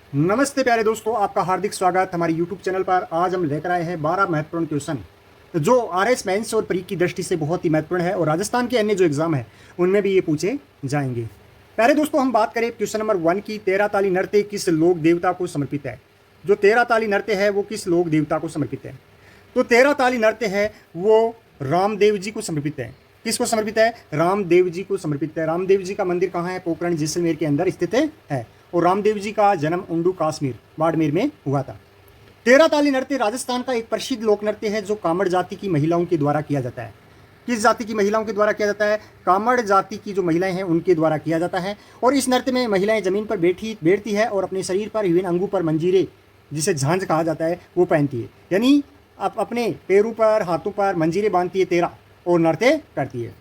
नमस्ते प्यारे दोस्तों, आपका हार्दिक स्वागत हमारे YouTube चैनल पर। आज हम लेकर आए हैं 12 महत्वपूर्ण क्वेश्चन जो आरएस मेंस और प्री की दृष्टि से बहुत ही महत्वपूर्ण है और राजस्थान के अन्य जो एग्जाम है उनमें भी ये पूछे जाएंगे। प्यारे दोस्तों, हम बात करें क्वेश्चन नंबर 1 की। 13 ताली नृत्य किस लोक देवता को समर्पित है? जो 13 ताली नृत्य है वो किस लोक देवता को समर्पित है? तो 13 ताली नृत्य है वो रामदेव जी को समर्पित है। किसको समर्पित है? रामदेव जी को समर्पित है। रामदेव जी का मंदिर कहाँ है? पोखरण जैसलमेर के अंदर स्थित है। और रामदेव जी का जन्म उंडू काश्मीर बाड़मेर में हुआ था। 13 ताली नृत्य राजस्थान का एक प्रसिद्ध लोक नृत्य है जो कामड़ जाति की महिलाओं के द्वारा किया जाता है। किस जाति की महिलाओं के द्वारा किया जाता है? कामड़ जाति की जो महिलाएं हैं उनके द्वारा किया जाता है। और इस नृत्य में महिलाएं जमीन पर बैठती है और अपने शरीर पर विभिन्न अंगों पर मंजीरे, जिसे झांझ कहा जाता है, वो पहनती है। यानी अपने पैरों पर, हाथों पर मंजीरे बांधती है 13 और नृत्य करती है।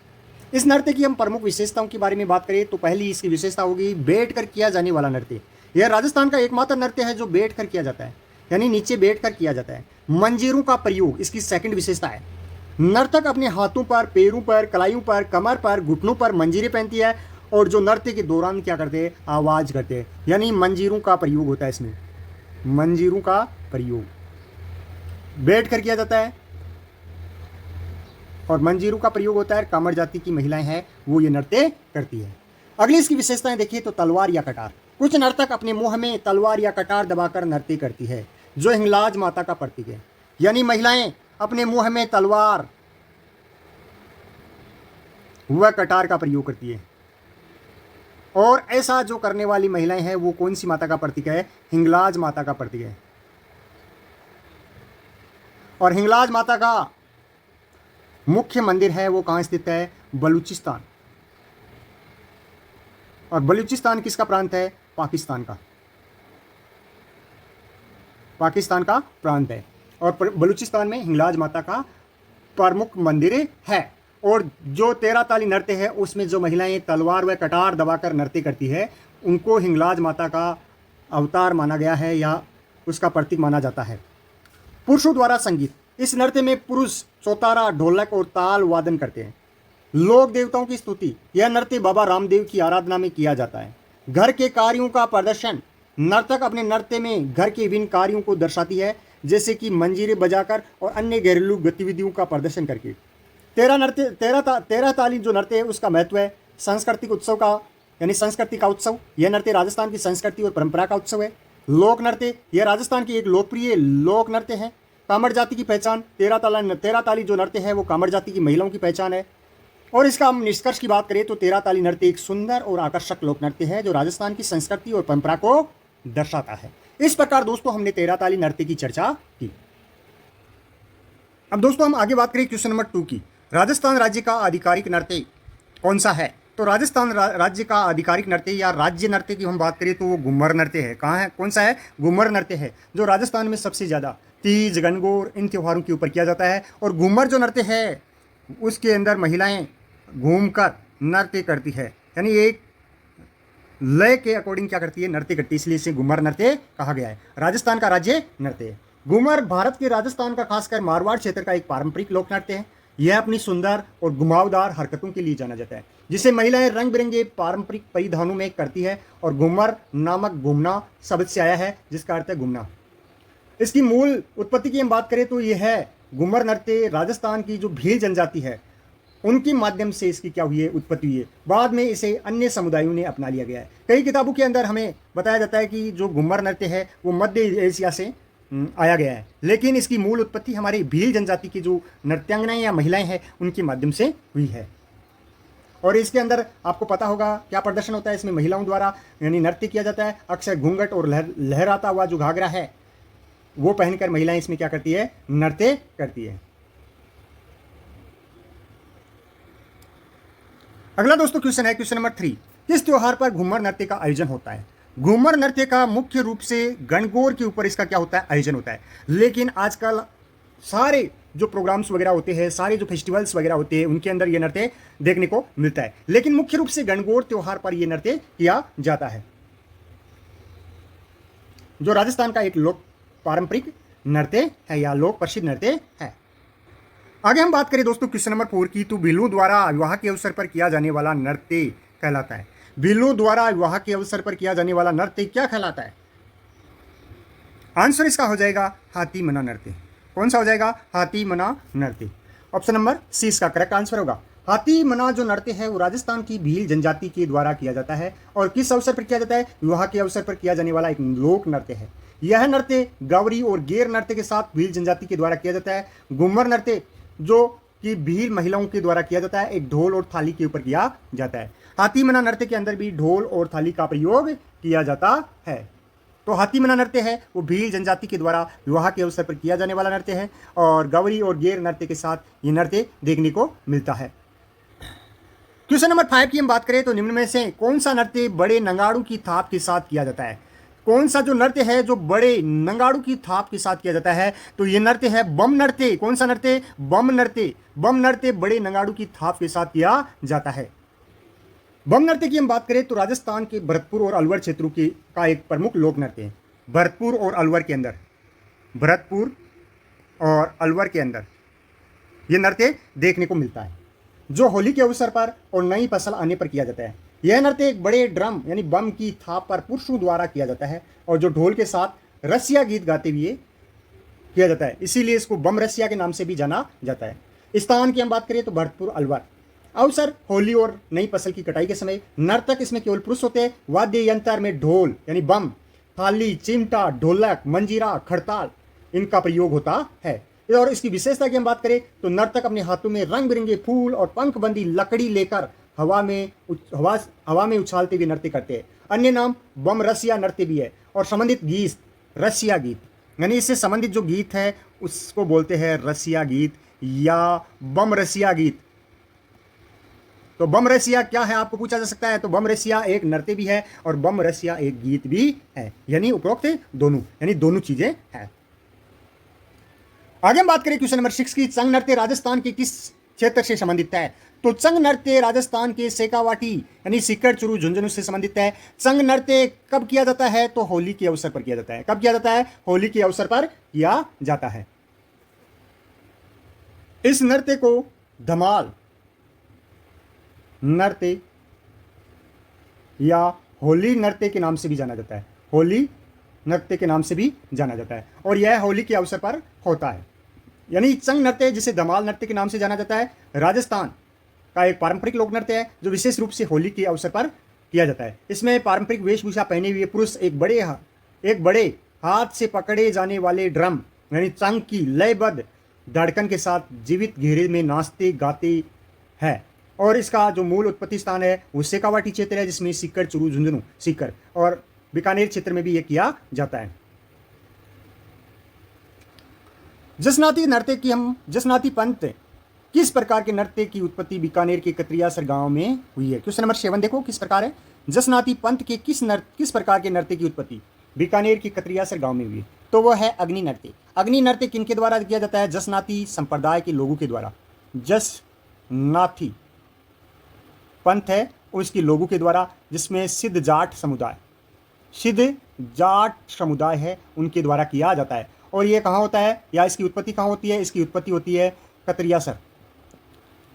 इस नृत्य की हम प्रमुख विशेषताओं के बारे में बात करें तो पहली इसकी विशेषता होगी बैठकर किया जाने वाला नृत्य। यह राजस्थान का एकमात्र नृत्य है जो बैठकर किया जाता है, यानी नीचे बैठकर किया जाता है। मंजीरों का प्रयोग इसकी सेकंड विशेषता है। नर्तक अपने हाथों पर, पैरों पर, कलाइयों पर, कमर पर, घुटनों पर मंजीरे पहनती है और जो नृत्य के दौरान क्या करते हैं? आवाज करते हैं, यानी मंजीरों का प्रयोग होता है। इसमें मंजीरों का प्रयोग बैठकर किया जाता है और मंजीरों का प्रयोग होता है। कामड़ जाति की महिलाएं हैं वो ये नृत्य करती है। अगली इसकी विशेषताएं देखिए तो तलवार या कटार। कुछ नर्तक अपने मुंह में तलवार या कटार दबाकर नृत्य करती है जो हिंगलाज माता का प्रतीक है। यानी महिलाएं अपने मुंह में तलवार व कटार का प्रयोग करती है। और ऐसा जो करने वाली महिलाएं हैं वो कौन सी माता का प्रतीक है? हिंगलाज माता का प्रतीक है। और हिंगलाज माता का मुख्य मंदिर है वो कहाँ स्थित है? बलूचिस्तान। और बलूचिस्तान किसका प्रांत है? पाकिस्तान का। पाकिस्तान का प्रांत है और बलूचिस्तान में हिंगलाज माता का प्रमुख मंदिर है। और जो 13 ताली नृत्य है उसमें जो महिलाएं तलवार व कटार दबाकर नृत्य करती है उनको हिंगलाज माता का अवतार माना गया है या उसका प्रतीक माना जाता है। पुरुषों द्वारा संगीत। इस नृत्य में पुरुष चौतारा, ढोलक और ताल वादन करते हैं। लोक देवताओं की स्तुति। यह नृत्य बाबा रामदेव की आराधना में किया जाता है। घर के कार्यों का प्रदर्शन। नर्तक अपने नृत्य में घर के विभिन्न कार्यों को दर्शाती है, जैसे कि मंजीरे बजाकर और अन्य घरेलू गतिविधियों का प्रदर्शन करके। 13 ताली जो नृत्य है उसका महत्व है सांस्कृतिक उत्सव का, यानी संस्कृति का उत्सव। यह नृत्य राजस्थान की संस्कृति और परंपरा का उत्सव है। लोक नृत्य, यह राजस्थान की एक लोकप्रिय लोक नृत्य है। कामड़ जाति की पहचान। 13 ताली जो नृत्य है वो कामड़ जाति की महिलाओं की पहचान है। और इसका हम निष्कर्ष की बात करें तो 13 ताली नृत्य एक सुंदर और आकर्षक लोक नृत्य है जो राजस्थान की संस्कृति और परंपरा को दर्शाता है। इस प्रकार दोस्तों हमने 13 ताली नृत्य की चर्चा की। अब दोस्तों हम आगे बात करें क्वेश्चन नंबर 2 की। राजस्थान राज्य का आधिकारिक नृत्य कौन सा है? तो राजस्थान राज्य का आधिकारिक नृत्य या राज्य नृत्य की हम बात करें तो वो घूमर नृत्य है। कहाँ है? कौन सा है? घूमर नृत्य है जो राजस्थान में सबसे ज़्यादा तीज, गणगौर इन त्योहारों के ऊपर किया जाता है। और घूमर जो नृत्य है उसके अंदर महिलाएं घूमकर नृत्य करती है, यानी एक लय के अकॉर्डिंग क्या करती है? नृत्य करती है, इसलिए इसे घूमर नृत्य कहा गया है। राजस्थान का राज्य नृत्य है घूमर। भारत के राजस्थान का खासकर मारवाड़ क्षेत्र का एक पारंपरिक लोक नृत्य है। यह अपनी सुंदर और घुमावदार हरकतों के लिए जाना जाता है, जिसे महिलाएं रंग बिरंगे पारंपरिक परिधानों में करती है। और घूमर नामक घूमना शब्द से आया है जिसका अर्थ है घूमना। इसकी मूल उत्पत्ति की हम बात करें तो यह है घूमर नृत्य राजस्थान की जो भील जनजाति है उनके माध्यम से इसकी क्या हुई है? उत्पत्ति हुई है। बाद में इसे अन्य समुदायों ने अपना लिया गया है। कई किताबों के अंदर हमें बताया जाता है कि जो घूमर नृत्य है वो मध्य एशिया से आया गया है, लेकिन इसकी मूल उत्पत्ति हमारी भील जनजाति की जो नृत्यांगनाएं या महिलाएं हैं उनके माध्यम से हुई है। और इसके अंदर आपको पता होगा क्या प्रदर्शन होता है? इसमें महिलाओं द्वारा यानी नृत्य किया जाता है। अक्सर घूंघट और लहराता हुआ जो घाघरा है वो पहनकर महिलाएं इसमें क्या करती है? नृत्य करती है। अगला दोस्तों क्वेश्चन है क्वेश्चन नंबर 3। किस त्योहार पर घूमर नृत्य का आयोजन होता है? घूमर नृत्य का मुख्य रूप से गणगौर के ऊपर इसका क्या होता है? आयोजन होता है। लेकिन आजकल सारे जो प्रोग्राम्स वगैरह होते हैं, सारे जो फेस्टिवल्स वगैरह होते हैं उनके अंदर ये नृत्य देखने को मिलता है, लेकिन मुख्य रूप से गणगौर त्योहार पर यह नृत्य किया जाता है, जो राजस्थान का एक लोक पारंपरिक नृत्य है या लोक प्रसिद्ध नृत्य है। आगे हम बात करें दोस्तों क्वेश्चन नंबर 4 की, तो बिल्लों द्वारा विवाह के अवसर पर किया जाने वाला नृत्य कहलाता है। बिल्लों द्वारा विवाह के अवसर पर किया जाने वाला नृत्य क्या कहलाता है? आंसर इसका हो जाएगा हाथी मना नृत्य। कौन सा हो जाएगा? हाथी मना नृत्य। ऑप्शन नंबर सी इसका करेक्ट आंसर होगा। हाथी मना जो नृत्य है वो राजस्थान की भील जनजाति के द्वारा किया जाता है और किस अवसर पर किया जाता है? विवाह के अवसर पर किया जाने वाला एक लोक नृत्य है। यह नृत्य गौरी और गेर नृत्य के साथ भील जनजाति के द्वारा किया जाता है। घूमर नृत्य जो कि भील महिलाओं के द्वारा किया जाता है, एक ढोल और थाली के ऊपर किया जाता है। हाथी मना नृत्य के अंदर भी ढोल और थाली का प्रयोग किया जाता है। तो हाथी मना नृत्य है वो भील जनजाति के द्वारा विवाह के अवसर पर किया जाने वाला नृत्य है और गौरी और गेर नृत्य के साथ ये नृत्य देखने को मिलता है। क्वेश्चन नंबर 5 की हम बात करें तो निम्न में से कौन सा नृत्य बड़े नंगाड़ू की थाप के साथ किया जाता है? कौन सा जो नृत्य है जो बड़े नंगाड़ू की थाप के साथ किया जाता है? तो ये नृत्य है बम नृत्य। कौन सा नृत्य? बम नृत्य। बम नृत्य बड़े नंगाड़ू की थाप के साथ किया जाता है। बम नृत्य की हम बात करें तो राजस्थान के भरतपुर और अलवर क्षेत्रों की का एक प्रमुख लोक नृत्य है। भरतपुर और अलवर के अंदर, भरतपुर और अलवर के अंदर यह नृत्य देखने को मिलता है जो होली के अवसर पर और नई फसल आने पर किया जाता है। यह नृत्य एक बड़े ड्रम यानी बम की थाप पर पुरुषों द्वारा किया जाता है और जो ढोल के साथ रसिया गीत गाते हुए किया जाता है, इसीलिए इसको बम रसिया के नाम से भी जाना जाता है। स्थान की हम बात करें तो भरतपुर अलवर। अवसर होली और नई फसल की कटाई के समय नर्तक इसमें केवल पुरुष होते हैं। वाद्य यंत्र में ढोल यानी बम, थाली, चिमटा, ढोलक, मंजीरा, खड़ताल इनका प्रयोग होता है। और इसकी विशेषता की हम बात करें तो नर्तक अपने हाथों में रंग बिरंगे फूल और पंखबंदी लकड़ी लेकर हवा में उछालते हुए नृत्य करते हैं। अन्य नाम बम रसिया नृत्य भी है और संबंधित गीत रसिया गीत, यानी इससे संबंधित जो गीत है उसको बोलते हैं रसिया गीत या बम रसिया गीत। तो बम रसिया क्या है आपको पूछा जा सकता है। तो बम रसिया एक नृत्य भी है और बम रसिया एक गीत भी है, यानी उपरोक्त दोनों, यानी दोनों चीजें हैं। आगे हम बात करें क्वेश्चन नंबर 6 की। चंग नृत्य राजस्थान के किस क्षेत्र से संबंधित है? तो चंग नृत्य राजस्थान के शेखावाटी यानी सीकर, चुरू, झुंझुनू से संबंधित है। चंग नृत्य कब किया जाता है? तो होली के अवसर पर किया जाता है। कब किया जाता है? होली के अवसर पर किया जाता है। इस नृत्य को धमाल नृत्य या होली नृत्य के नाम से भी जाना जाता है। होली नृत्य के नाम से भी जाना जाता है और यह होली के अवसर पर होता है। यानी चंग नृत्य जिसे धमाल नृत्य के नाम से जाना जाता है, राजस्थान का एक पारंपरिक लोक नृत्य है जो विशेष रूप से होली के अवसर पर किया जाता है। इसमें पारंपरिक वेशभूषा पहने हुए पुरुष एक बड़े हाथ से पकड़े जाने वाले ड्रम यानी चंग की लयबद्ध धड़कन के साथ जीवित घेरे में नाचते गाते हैं। और इसका जो मूल उत्पत्ति स्थान है वो शेखावाटी क्षेत्र है, जिसमें सीकर, चुरू, झुंझुनू, सीकर और बीकानेर क्षेत्र में भी ये किया जाता है। जसनाती नृत्य की हम जसनाती पंथ किस प्रकार के नृत्य की उत्पत्ति बीकानेर के कतरियासर गांव में हुई है? क्वेश्चन नंबर 7 देखो किस प्रकार है। जसनाती पंथ के किस प्रकार के नृत्य की उत्पत्ति बीकानेर की कतरियासर गांव में हुई है? तो वह है अग्नि नृत्य। अग्नि नृत्य किनके द्वारा किया जाता है? जसनाती संप्रदाय के लोगों के द्वारा। जसनाती पंथ है उसके लोगों के द्वारा, जिसमें सिद्ध जाट समुदाय है उनके द्वारा किया जाता है। और ये कहाँ होता है या इसकी उत्पत्ति कहाँ होती है? इसकी उत्पत्ति होती है कतरियासर।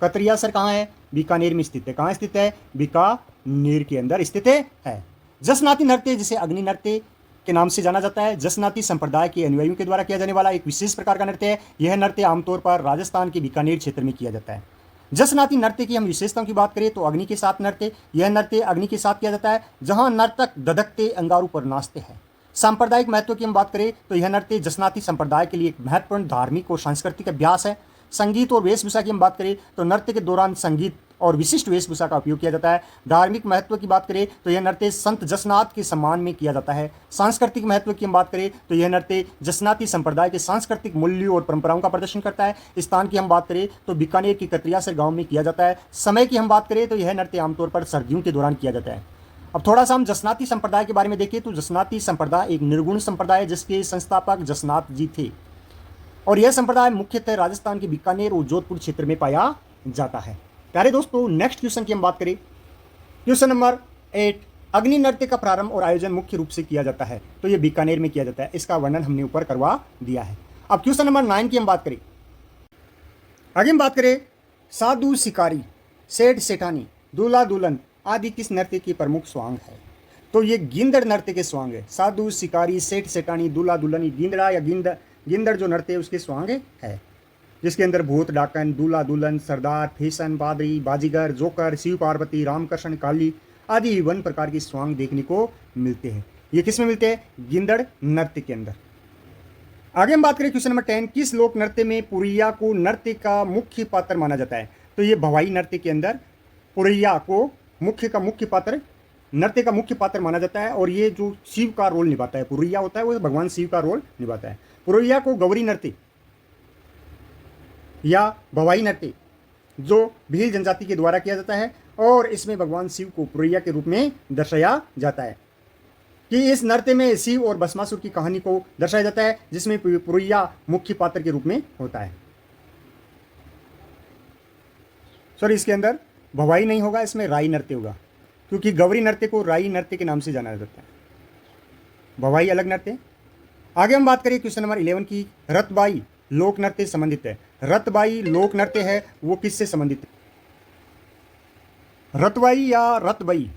कतरियासर कहाँ है? बीकानेर में स्थित है। कहाँ स्थित है? बीकानेर के अंदर स्थित है। जसनाती नृत्य जिसे अग्नि नृत्य के नाम से जाना जाता है, जसनाती संप्रदाय के अनुयायियों के द्वारा किया जाने वाला एक विशेष प्रकार का नृत्य है। यह नृत्य आमतौर पर राजस्थान के बीकानेर क्षेत्र में किया जाता है। जसनाती नृत्य की हम विशेषताओं की बात करें तो अग्नि के साथ नृत्य, यह नृत्य अग्नि के साथ किया जाता है जहां नर्तक धधकते अंगारों पर नाचते हैं। सांप्रदायिक महत्व की हम बात करें तो यह नृत्य जसनाती संप्रदाय के लिए एक महत्वपूर्ण धार्मिक और सांस्कृतिक अभ्यास है। संगीत और वेशभूषा की हम बात करें तो नृत्य के दौरान संगीत और विशिष्ट वेशभूषा का उपयोग किया जाता है। धार्मिक महत्व की बात करें तो यह नृत्य संत जसनाथ के सम्मान में किया जाता है। सांस्कृतिक महत्व की हम बात करें तो यह नृत्य जसनाती संप्रदाय के सांस्कृतिक मूल्यों और परंपराओं का प्रदर्शन करता है। स्थान की हम बात करें तो बीकानेर की कतरियासर गांव में किया जाता है। समय की हम बात करें तो यह नृत्य आमतौर पर सर्दियों के दौरान किया जाता है। अब थोड़ा सा हम जसनाती संप्रदाय के बारे में देखें तो जसनाती संप्रदाय एक निर्गुण संप्रदाय है जिसके संस्थापक जसनाथ जी थे और यह संप्रदाय मुख्यतः राजस्थान के बीकानेर और जोधपुर क्षेत्र में पाया जाता है। प्यारे दोस्तों, नेक्स्ट क्वेश्चन की हम बात करें। क्वेश्चन नंबर 8, अग्नि नृत्य का प्रारंभ और आयोजन मुख्य रूप से किया जाता है तो यह बीकानेर में किया जाता है। इसका वर्णन हमने ऊपर करवा दिया है। अब क्वेश्चन नंबर 9 की हम बात करें। आगे हम बात करें साधु शिकारी, सेठ सेठानी, दूल्हा दुल्हन आदि किस नृत्य की प्रमुख स्वांग है? तो ये गिंदड़ नृत्य के स्वांग है। साधु, शिकारी, सेठ, सेठानी, दूल्हा, दुल्हनी, गिंदड़ा या गिंदड़ जो नृत्य है उसके स्वांग है, जिसके अंदर भूत, डाकन, दूल्हा, दुल्हन, सरदार, फेसन, पादरी, बाजीगर, जोकर, शिव पार्वती, रामकृष्ण, काली आदि 51 प्रकार के स्वांग देखने को मिलते हैं। ये किस में मिलते हैं? गिंदड़ नृत्य के अंदर। आगे हम बात करें क्वेश्चन नंबर 10, किस लोक नृत्य में पुरैया को नृत्य का मुख्य पात्र माना जाता है? तो ये भवाई नृत्य के अंदर पुरैया को मुख्य पात्र, नृत्य का मुख्य पात्र माना जाता है, और ये जो शिव का रोल निभाता है, पुरैया होता है वो भगवान शिव का रोल निभाता है। पुरैया को गौरी नृत्य या भवाई नृत्य जो भील जनजाति के द्वारा किया जाता है, और इसमें भगवान शिव को पुरैया के रूप में दर्शाया जाता है कि इस नृत्य में शिव और भस्मासुर की कहानी को दर्शाया जाता है, जिसमें पुरैया मुख्य पात्र के रूप में होता है। सॉरी, इसके अंदर भवाई नहीं होगा, इसमें राई नृत्य होगा, क्योंकि गौरी नृत्य को राई नृत्य के नाम से जाना जाता है, भवाई अलग नृत्य। आगे हम बात करें क्वेश्चन नंबर 11 की, रतबाई लोक नृत्य संबंधित है। रतबाई लोक नृत्य है वो किससे संबंधित है? रतबाई या रतबाई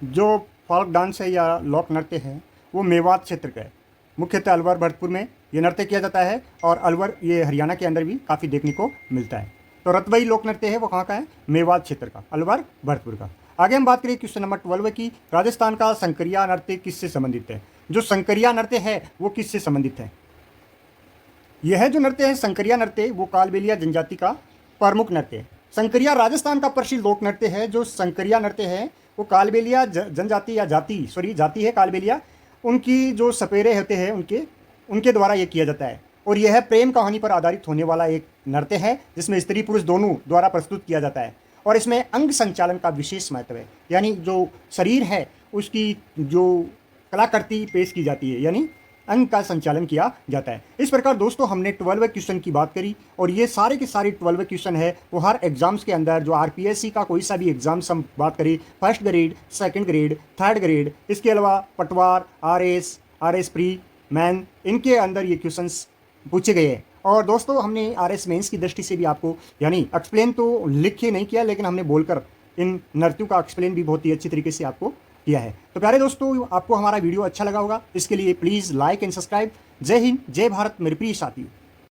जो फोक डांस है या लोक नृत्य है वो मेवात क्षेत्र का है। मुख्यतः अलवर भरतपुर में ये नृत्य किया जाता है, और अलवर ये हरियाणा के अंदर भी काफ़ी देखने को मिलता है। तो रतबाई लोक नृत्य है वो कहाँ का है? मेवात क्षेत्र का, अलवर भरतपुर का। आगे हम बात करें क्वेश्चन नंबर 12 की, राजस्थान का संकरिया नृत्य किससे संबंधित है? जो संकरिया नृत्य है वो किससे संबंधित है? यह जो नृत्य है संकरिया नृत्य वो कालबेलिया जनजाति का प्रमुख नृत्य है। संकरिया राजस्थान का प्रसिद्ध लोक नृत्य है। जो संकरिया नृत्य है वो कालबेलिया जनजाति या जाति है कालबेलिया, उनकी जो सपेरे होते हैं उनके द्वारा ये किया जाता है, और यह प्रेम कहानी पर आधारित होने वाला एक नृत्य है, जिसमें स्त्री पुरुष दोनों द्वारा प्रस्तुत किया जाता है, और इसमें अंग संचालन का विशेष महत्व है, यानी जो शरीर है उसकी जो कलाकृति पेश की जाती है, यानी अंग का संचालन किया जाता है। इस प्रकार दोस्तों हमने 12 क्वेश्चन की बात करी, और ये सारे के सारे 12 क्वेश्चन है वो हर एग्जाम्स के अंदर, जो आरपीएससी का कोई सा भी एग्जाम्स हम बात करें, first grade, second grade, third grade, इसके अलावा पटवार, आरएस प्री, मैन, इनके अंदर ये क्वेश्चंस पूछे गए हैं। और दोस्तों हमने आरएस मेंस की दृष्टि से भी आपको यानी एक्सप्लेन तो लिख के नहीं किया, लेकिन हमने बोलकर इन नृत्यों का एक्सप्लेन भी बहुत ही अच्छी तरीके से आपको किया है। तो प्यारे दोस्तों, आपको हमारा वीडियो अच्छा लगा होगा, इसके लिए प्लीज़ लाइक एंड सब्सक्राइब। जय हिंद, जय भारत मेरे प्रिय साथियों।